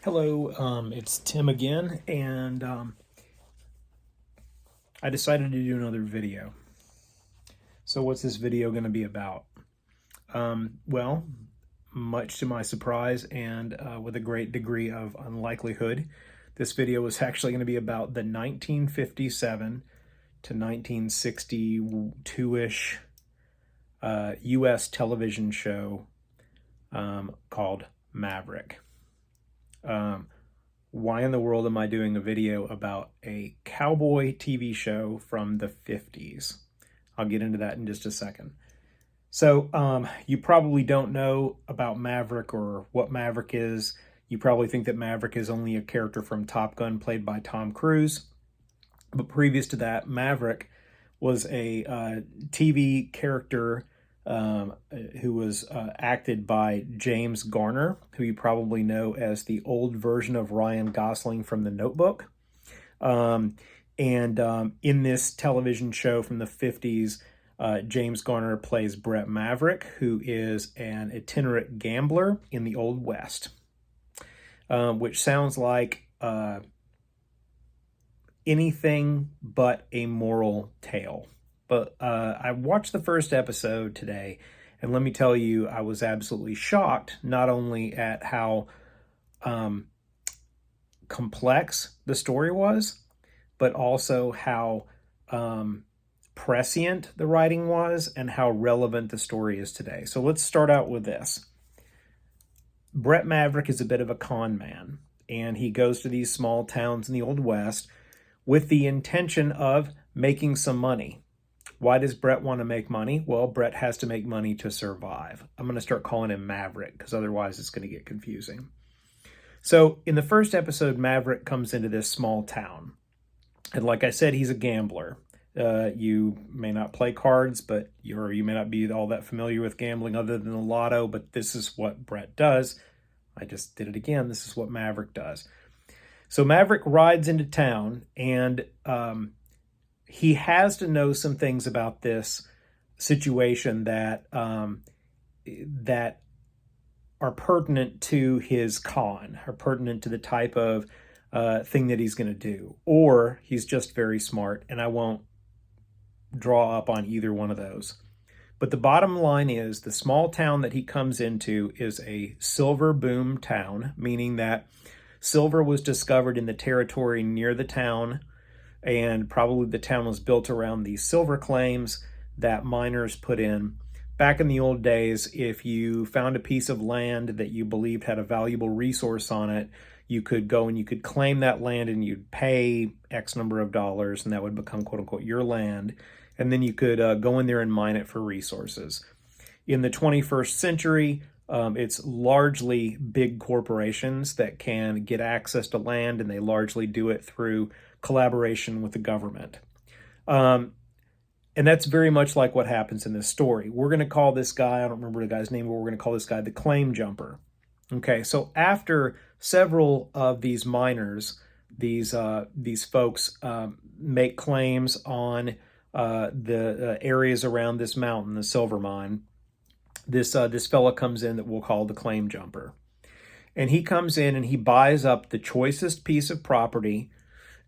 Hello, it's Tim again, and I decided to do another video. So what's this video going to be about? Well, much to my surprise and with a great degree of unlikelihood, this video is actually going to be about the 1957 to 1962-ish U.S. television show called Maverick. Why in the world am I doing a video about a cowboy TV show from the 50s? I'll get into that in just a second. So you probably don't know about Maverick or what Maverick is. You probably think that Maverick is only a character from Top Gun played by Tom Cruise. But previous to that, Maverick was a TV character who was acted by James Garner, who you probably know as the old version of Ryan Gosling from The Notebook. In this television show from the 50s, James Garner plays Brett Maverick, who is an itinerant gambler in the Old West, which sounds like anything but a moral tale. But I watched the first episode today, and let me tell you, I was absolutely shocked, not only at how complex the story was, but also how prescient the writing was and how relevant the story is today. So let's start out with this. Brett Maverick is a bit of a con man, and he goes to these small towns in the Old West with the intention of making some money. Why does Brett want to make money? Well, Brett has to make money to survive. I'm going to start calling him Maverick because otherwise it's going to get confusing. So in the first episode, Maverick comes into this small town. And like I said, he's a gambler. You may not play cards, but you may not be all that familiar with gambling other than the lotto, but this is what Brett does. I just did it again. This is what Maverick does. So Maverick rides into town, and he has to know some things about this situation that that are pertinent to his con, are pertinent to the type of thing that he's going to do, or he's just very smart, and I won't draw up on either one of those. But the bottom line is the small town that he comes into is a silver boom town, meaning that silver was discovered in the territory near the town, and probably the town was built around these silver claims that miners put in. Back in the old days, if you found a piece of land that you believed had a valuable resource on it, you could go and you could claim that land and you'd pay X number of dollars, and that would become, quote unquote, your land. And then you could go in there and mine it for resources. In the 21st century, it's largely big corporations that can get access to land, and they largely do it through collaboration with the government. And that's very much like what happens in this story. We're going to call this guy, I don't remember the guy's name, but we're going to call this guy the claim jumper. Okay, so after several of these miners, these folks make claims on the areas around this mountain, the silver mine, this fella comes in that we'll call the claim jumper. And he comes in and he buys up the choicest piece of property,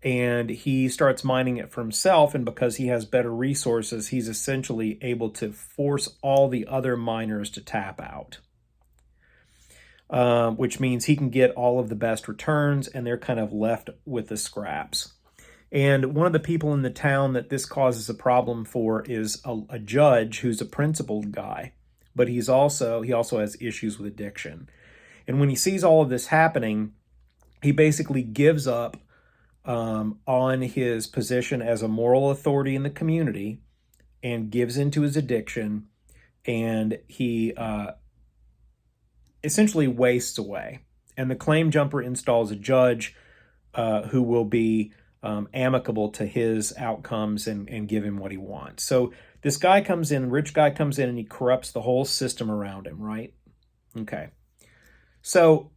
and he starts mining it for himself. And because he has better resources, he's essentially able to force all the other miners to tap out, which means he can get all of the best returns, and they're kind of left with the scraps. And one of the people in the town that this causes a problem for is a judge who's a principled guy, but he also has issues with addiction. And when he sees all of this happening, he basically gives up on his position as a moral authority in the community and gives into his addiction, and he essentially wastes away. And the claim jumper installs a judge who will be amicable to his outcomes and give him what he wants. So this guy comes in, rich guy comes in, and he corrupts the whole system around him, right? Okay. So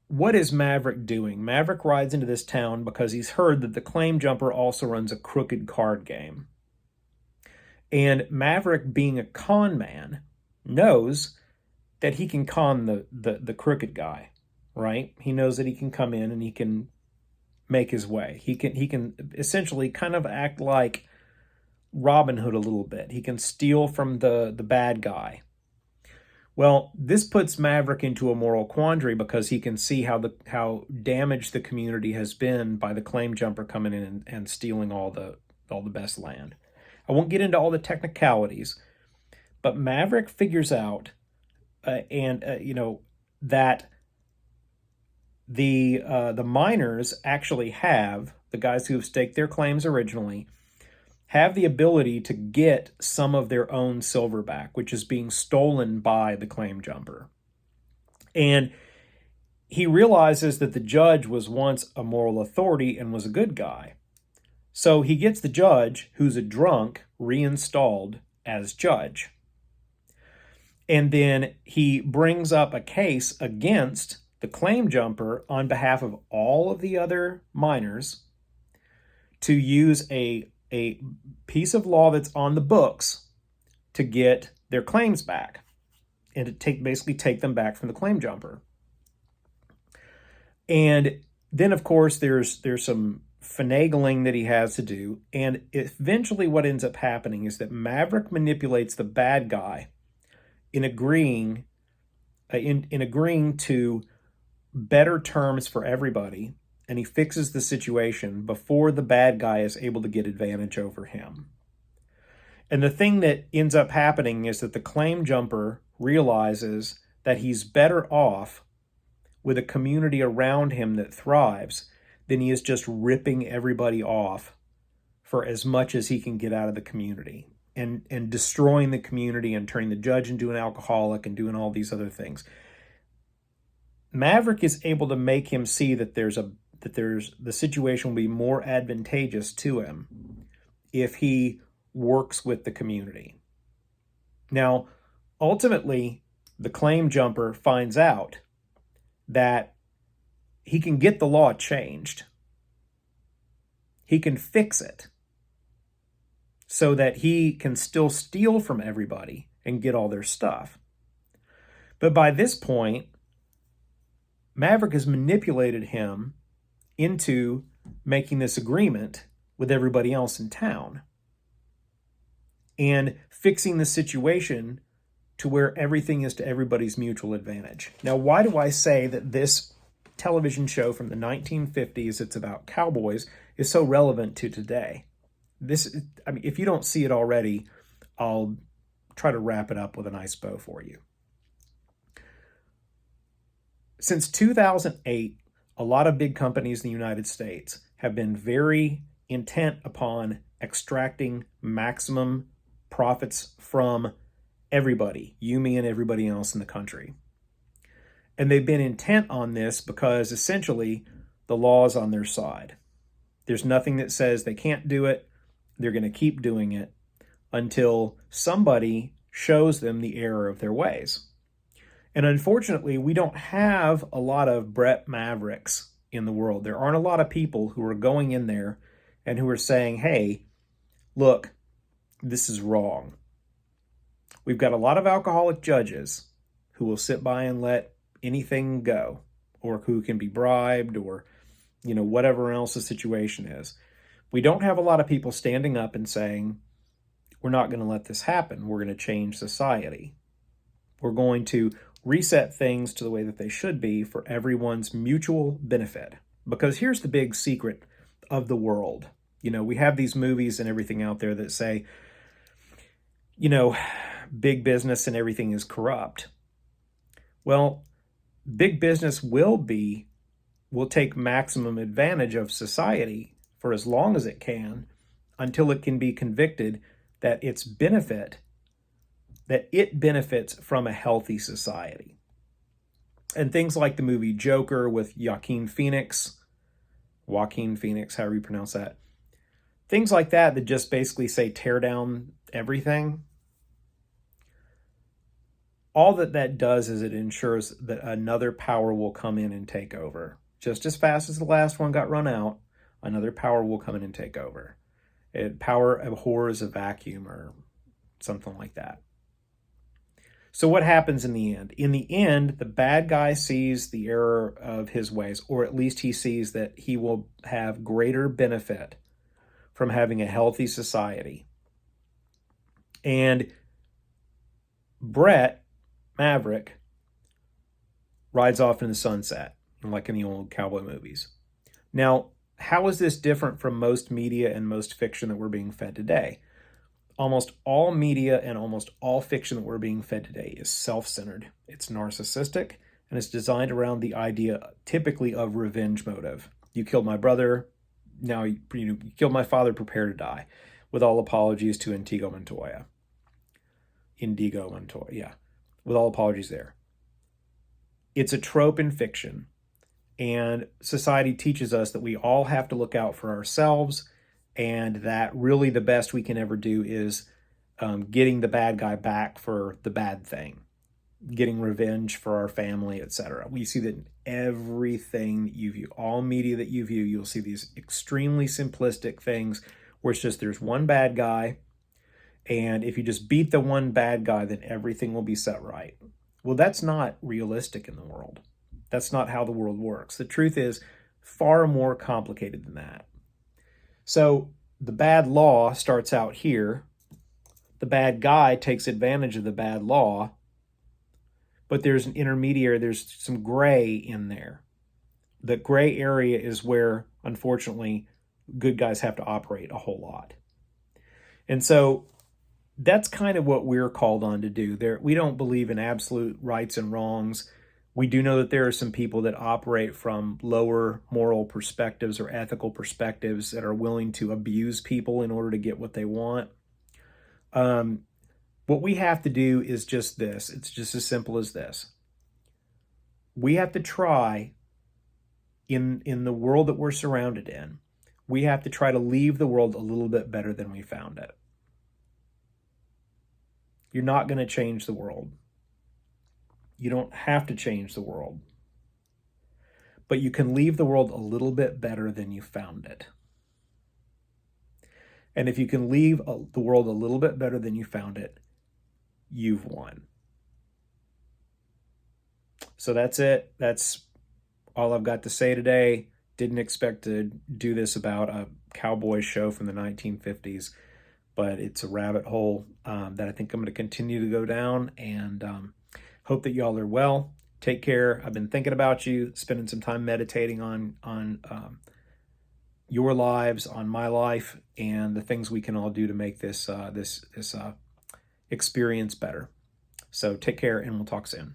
what is Maverick doing? Maverick rides into this town because he's heard that the claim jumper also runs a crooked card game. And Maverick, being a con man, knows that he can con the crooked guy. right? He knows that he can come in and he can make his way. He can essentially kind of act like Robin Hood a little bit. He can steal from the bad guy. Well, this puts Maverick into a moral quandary because he can see how damaged the community has been by the claim jumper coming in and stealing all the best land. I won't get into all the technicalities, but Maverick figures out that the miners actually have, the guys who have staked their claims originally, have the ability to get some of their own silver back, which is being stolen by the claim jumper. And he realizes that the judge was once a moral authority and was a good guy. So he gets the judge, who's a drunk, reinstalled as judge. And then he brings up a case against the claim jumper on behalf of all of the other miners to use a piece of law that's on the books to get their claims back and to basically take them back from the claim jumper. And then, of course, there's some finagling that he has to do. And eventually what ends up happening is that Maverick manipulates the bad guy in agreeing to better terms for everybody, and he fixes the situation before the bad guy is able to get advantage over him. And the thing that ends up happening is that the claim jumper realizes that he's better off with a community around him that thrives than he is just ripping everybody off for as much as he can get out of the community and destroying the community and turning the judge into an alcoholic and doing all these other things. Maverick is able to make him see that the situation will be more advantageous to him if he works with the community. Now, ultimately, the claim jumper finds out that he can get the law changed. He can fix it so that he can still steal from everybody and get all their stuff. But by this point, Maverick has manipulated him into making this agreement with everybody else in town and fixing the situation to where everything is to everybody's mutual advantage. Now, why do I say that this television show from the 1950s, it's about cowboys, is so relevant to today? If you don't see it already, I'll try to wrap it up with a nice bow for you. Since 2008, a lot of big companies in the United States have been very intent upon extracting maximum profits from everybody, you, me, and everybody else in the country. And they've been intent on this because essentially the law is on their side. There's nothing that says they can't do it. They're going to keep doing it until somebody shows them the error of their ways. And unfortunately, we don't have a lot of Brett Mavericks in the world. There aren't a lot of people who are going in there and who are saying, hey, look, this is wrong. We've got a lot of alcoholic judges who will sit by and let anything go, or who can be bribed, or whatever else the situation is. We don't have a lot of people standing up and saying, we're not going to let this happen. We're going to change society. We're going to reset things to the way that they should be for everyone's mutual benefit. Because here's the big secret of the world. We have these movies and everything out there that say, big business and everything is corrupt. Well, big business will take maximum advantage of society for as long as it can, until it can be convicted that it benefits from a healthy society. And things like the movie Joker with Joaquin Phoenix, however you pronounce that. Things like that just basically say tear down everything. All that does is it ensures that another power will come in and take over. Just as fast as the last one got run out, another power will come in and take over. Power abhors a vacuum or something like that. So what happens in the end? In the end, the bad guy sees the error of his ways, or at least he sees that he will have greater benefit from having a healthy society. And Brett Maverick rides off in the sunset, like in the old cowboy movies. Now, how is this different from most media and most fiction that we're being fed today? Almost all media and almost all fiction that we're being fed today is self-centered. It's narcissistic, and it's designed around the idea typically of revenge motive. You killed my brother, now you killed my father, prepare to die. With all apologies to Indigo Montoya, yeah. With all apologies there. It's a trope in fiction, and society teaches us that we all have to look out for ourselves, and that really the best we can ever do is getting the bad guy back for the bad thing, getting revenge for our family, etc. We see that in everything that you view, all media that you view, you'll see these extremely simplistic things where it's just there's one bad guy, and if you just beat the one bad guy, then everything will be set right. Well, that's not realistic in the world. That's not how the world works. The truth is far more complicated than that. So the bad law starts out here. The bad guy takes advantage of the bad law, but there's an intermediary, there's some gray in there. The gray area is where, unfortunately, good guys have to operate a whole lot. And so that's kind of what we're called on to do. We don't believe in absolute rights and wrongs. We do know that there are some people that operate from lower moral perspectives or ethical perspectives that are willing to abuse people in order to get what they want. What we have to do is just this. It's just as simple as this. We have to try, in the world that we're surrounded in, we have to try to leave the world a little bit better than we found it. You're not going to change the world. You don't have to change the world. But you can leave the world a little bit better than you found it. And if you can leave the world a little bit better than you found it, you've won. So that's it. That's all I've got to say today. Didn't expect to do this about a cowboy show from the 1950s, but it's a rabbit hole that I think I'm going to continue to go down, and hope that y'all are well. Take care. I've been thinking about you, spending some time meditating on your lives, on my life, and the things we can all do to make this experience better. So take care, and we'll talk soon.